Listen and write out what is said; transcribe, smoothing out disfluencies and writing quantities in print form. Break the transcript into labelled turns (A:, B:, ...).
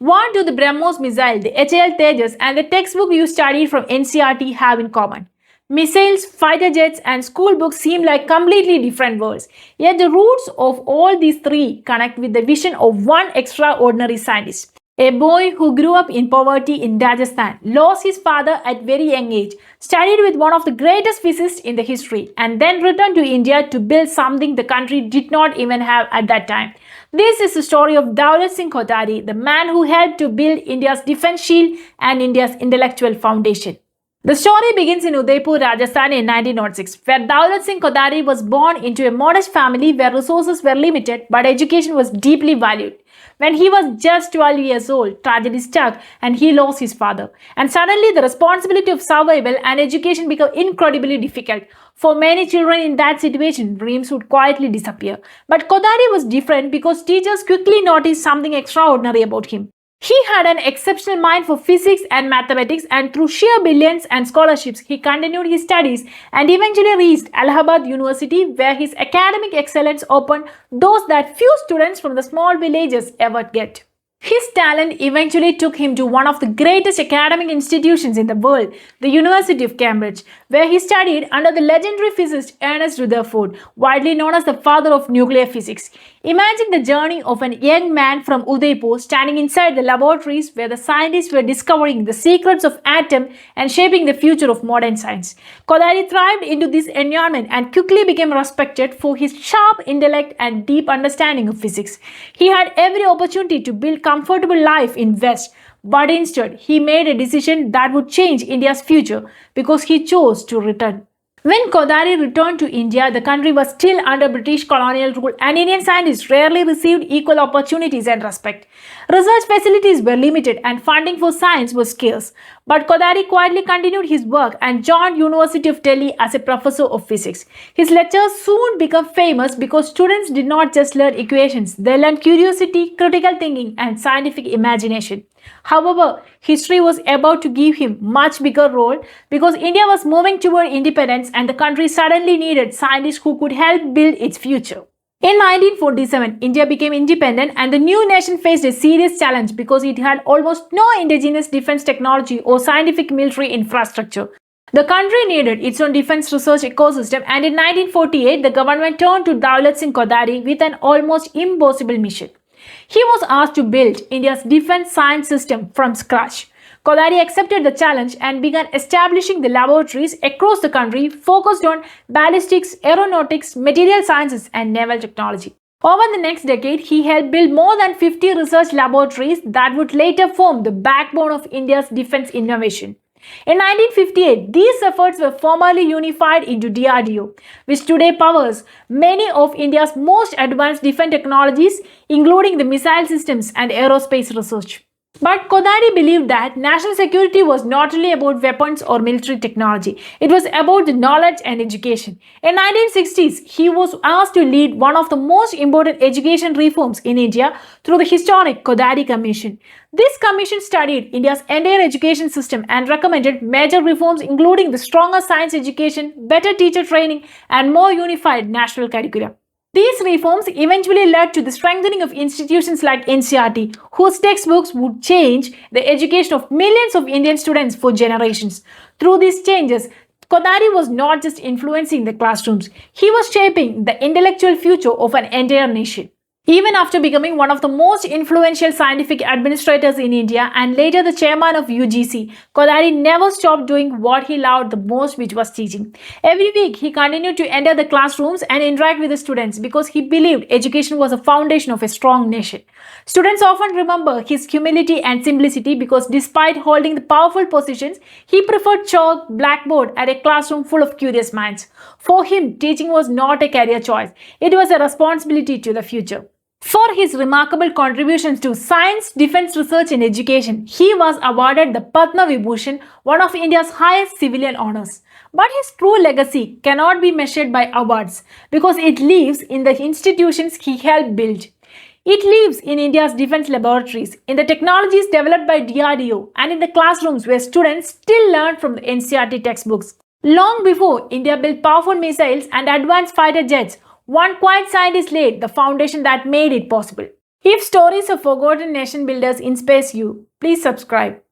A: What do the BrahMos missile, the HAL Tejas, and the textbook you studied from NCERT have in common? Missiles, fighter jets, and school books seem like completely different worlds. Yet the roots of all these three connect with the vision of one extraordinary scientist. A boy who grew up in poverty in Rajasthan, lost his father at very young age, studied with one of the greatest physicists in the history, and then returned to India to build something the country did not even have at that time. This is the story of Daulat Singh Kothari, the man who helped to build India's defense shield and India's intellectual foundation. The story begins in Udaipur, Rajasthan in 1906, where Daulat Singh Kothari was born into a modest family where resources were limited but education was deeply valued. When he was just 12 years old, tragedy struck and he lost his father. And suddenly the responsibility of survival and education became incredibly difficult. For many children in that situation, dreams would quietly disappear. But Kothari was different because teachers quickly noticed something extraordinary about him. He had an exceptional mind for physics and mathematics, and through sheer brilliance and scholarships, he continued his studies and eventually reached Allahabad University, where his academic excellence opened doors that few students from the small villages ever get. His talent eventually took him to one of the greatest academic institutions in the world, the University of Cambridge, where he studied under the legendary physicist Ernest Rutherford, widely known as the father of nuclear physics. Imagine the journey of a young man from Udaipur standing inside the laboratories where the scientists were discovering the secrets of atom and shaping the future of modern science. Kothari thrived into this environment and quickly became respected for his sharp intellect and deep understanding of physics. He had every opportunity to build comfortable life in West, but instead he made a decision that would change India's future because he chose to return. When Kothari returned to India, the country was still under British colonial rule and Indian scientists rarely received equal opportunities and respect. Research facilities were limited and funding for science was scarce. But Kothari quietly continued his work and joined University of Delhi as a professor of physics. His lectures soon became famous because students did not just learn equations, they learned curiosity, critical thinking, and scientific imagination. However, history was about to give him much bigger role because India was moving toward independence and the country suddenly needed scientists who could help build its future. In 1947, India became independent and the new nation faced a serious challenge because it had almost no indigenous defense technology or scientific military infrastructure. The country needed its own defense research ecosystem, and in 1948, the government turned to Daulat Singh Kothari with an almost impossible mission. He was asked to build India's defense science system from scratch. Kothari accepted the challenge and began establishing the laboratories across the country focused on ballistics, aeronautics, material sciences, and naval technology. Over the next decade, he helped build more than 50 research laboratories that would later form the backbone of India's defense innovation. In 1958, these efforts were formally unified into DRDO, which today powers many of India's most advanced defense technologies, including the missile systems and aerospace research. But Kothari believed that national security was not only about weapons or military technology, it was about the knowledge and education. In 1960s, he was asked to lead one of the most important education reforms in India through the historic Kothari Commission. This commission studied India's entire education system and recommended major reforms including the stronger science education, better teacher training, and more unified national curriculum. These reforms eventually led to the strengthening of institutions like NCERT, whose textbooks would change the education of millions of Indian students for generations. Through these changes, Kothari was not just influencing the classrooms, he was shaping the intellectual future of an entire nation. Even after becoming one of the most influential scientific administrators in India and later the chairman of UGC, Kothari never stopped doing what he loved the most, which was teaching. Every week, he continued to enter the classrooms and interact with the students because he believed education was a foundation of a strong nation. Students often remember his humility and simplicity because despite holding the powerful positions, he preferred chalk, blackboard, and a classroom full of curious minds. For him, teaching was not a career choice, it was a responsibility to the future. For his remarkable contributions to science, defense research and education, he was awarded the Padma Vibhushan, one of India's highest civilian honors. But his true legacy cannot be measured by awards because it lives in the institutions he helped build. It lives in India's defense laboratories, in the technologies developed by DRDO, and in the classrooms where students still learn from the NCERT textbooks. Long before India built powerful missiles and advanced fighter jets, one quiet scientist laid the foundation that made it possible. If stories of forgotten nation builders inspires you, please subscribe.